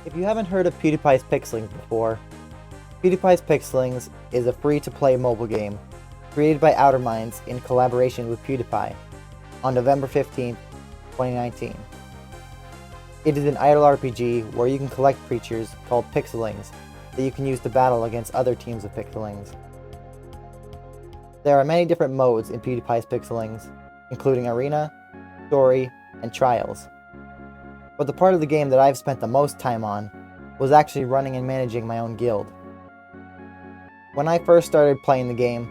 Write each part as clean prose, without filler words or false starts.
If you haven't heard of Pewdiepie's Pixelings before, Pewdiepie's Pixelings is a free-to-play mobile game created by Outer Minds in collaboration with Pewdiepie on November 15th, 2019. It is an idle RPG where you can collect creatures called Pixelings that you can use to battle against other teams of Pixelings. There are many different modes in Pewdiepie's Pixelings, including Arena, Story, and Trials. But the part of the game that I've spent the most time on was actually running and managing my own guild. When I first started playing the game,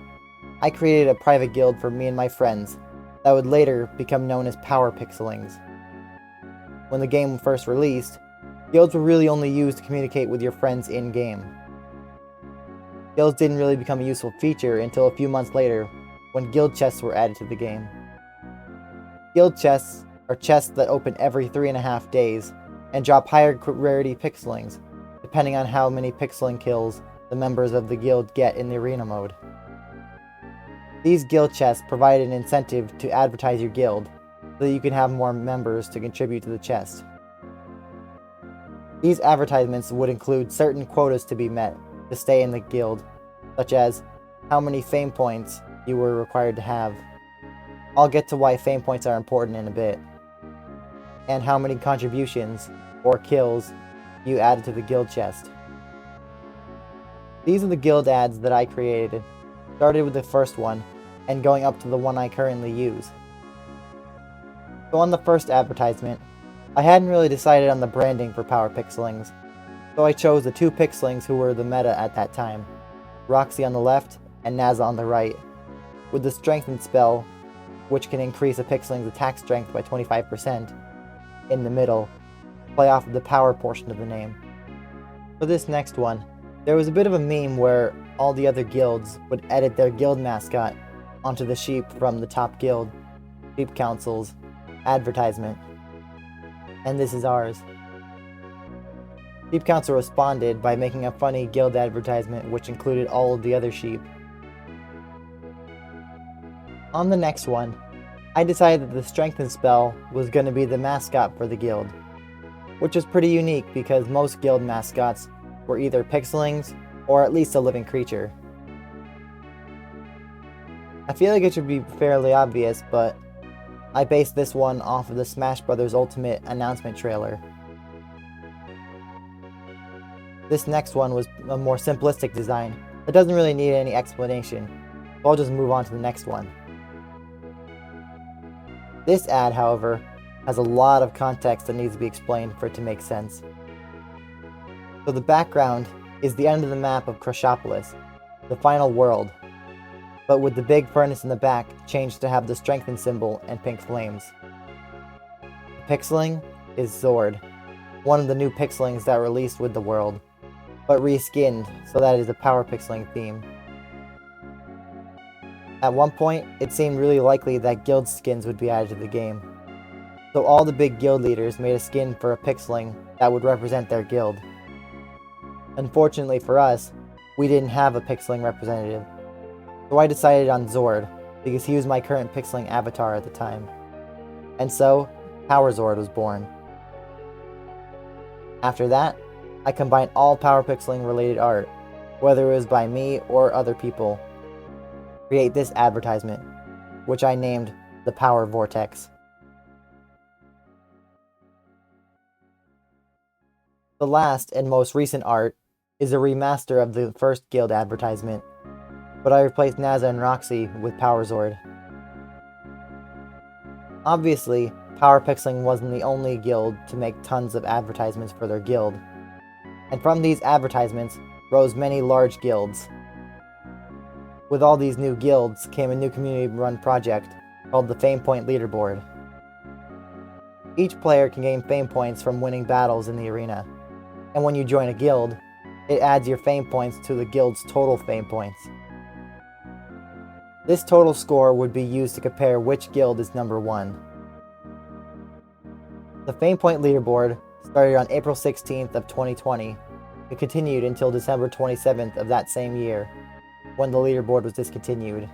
I created a private guild for me and my friends that would later become known as Power Pixelings. When the game first released, guilds were really only used to communicate with your friends in-game. Guilds didn't really become a useful feature until a few months later, when guild chests were added to the game. Guild chests are chests that open every 3.5 days and drop higher rarity pixelings, depending on how many pixeling kills the members of the guild get in the arena mode. These guild chests provide an incentive to advertise your guild, so that you can have more members to contribute to the chest. These advertisements would include certain quotas to be met to stay in the guild, such as how many fame points you were required to have. I'll get to why fame points are important in a bit. And how many contributions or kills you added to the guild chest. These are the guild ads that I created, started with the first one, and going up to the one I currently use. So on the first advertisement, I hadn't really decided on the branding for Power Pixelings, so I chose the two Pixelings who were the meta at that time, Roxy on the left and Naza on the right, with the Strengthen spell, which can increase a Pixeling's attack strength by 25%, in the middle, play off of the power portion of the name. For this next one, there was a bit of a meme where all the other guilds would edit their guild mascot onto the sheep from the top guild, Sheep Council's advertisement. And this is ours. Sheep Council responded by making a funny guild advertisement which included all of the other sheep. On the next one, I decided that the Strengthen spell was going to be the mascot for the guild, which was pretty unique because most guild mascots were either Pixelings or at least a living creature. I feel like it should be fairly obvious, but I based this one off of the Smash Bros. Ultimate announcement trailer. This next one was a more simplistic design that doesn't really need any explanation, so I'll just move on to the next one. This ad, however, has a lot of context that needs to be explained for it to make sense. So the background is the end of the map of Crushopolis, the final world, but with the big furnace in the back changed to have the Strengthen symbol and pink flames. The Pixeling is Zord, one of the new Pixelings that released with the world, but reskinned so that it is a Power Pixeling theme. At one point, it seemed really likely that guild skins would be added to the game, so all the big guild leaders made a skin for a Pixeling that would represent their guild. Unfortunately for us, we didn't have a Pixeling representative, so I decided on Zord, because he was my current Pixeling avatar at the time. And so, Power Zord was born. After that, I combined all Power Pixeling related art, whether it was by me or other people, create this advertisement, which I named the Power Vortex. The last and most recent art is a remaster of the first guild advertisement, but I replaced Naza and Roxy with Power Zord. Obviously, Power Pixeling wasn't the only guild to make tons of advertisements for their guild, and from these advertisements rose many large guilds. With all these new guilds came a new community-run project called the Fame Point Leaderboard. Each player can gain fame points from winning battles in the arena, and when you join a guild, it adds your fame points to the guild's total fame points. This total score would be used to compare which guild is number 1. The Fame Point Leaderboard started on April 16th of 2020 and continued until December 27th of that same year, when the leaderboard was discontinued.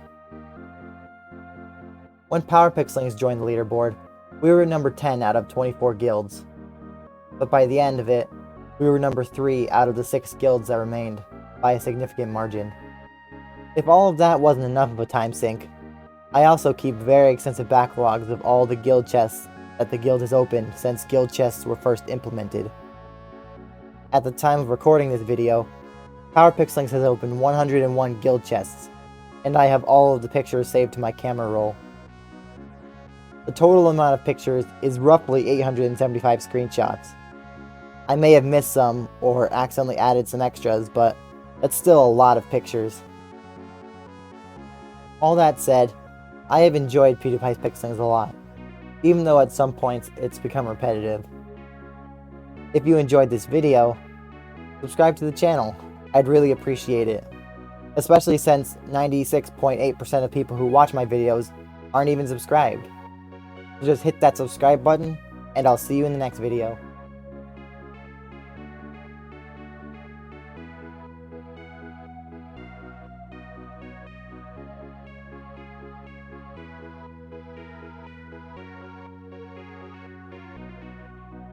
When Power Pixelings joined the leaderboard, we were number 10 out of 24 guilds, but by the end of it, We were number 3 out of the 6 guilds that remained, by a significant margin. If all of that wasn't enough of a time sink, I also keep very extensive backlogs of all the guild chests that the guild has opened since guild chests were first implemented. At the time of recording this video, Pixelings has opened 101 guild chests, and I have all of the pictures saved to my camera roll. The total amount of pictures is roughly 875 screenshots. I may have missed some or accidentally added some extras, but that's still a lot of pictures. All that said, I have enjoyed Pewdiepie's Pixelings a lot, even though at some points it's become repetitive. If you enjoyed this video, subscribe to the channel. I'd really appreciate it, especially since 96.8% of people who watch my videos aren't even subscribed. So just hit that subscribe button, and I'll see you in the next video.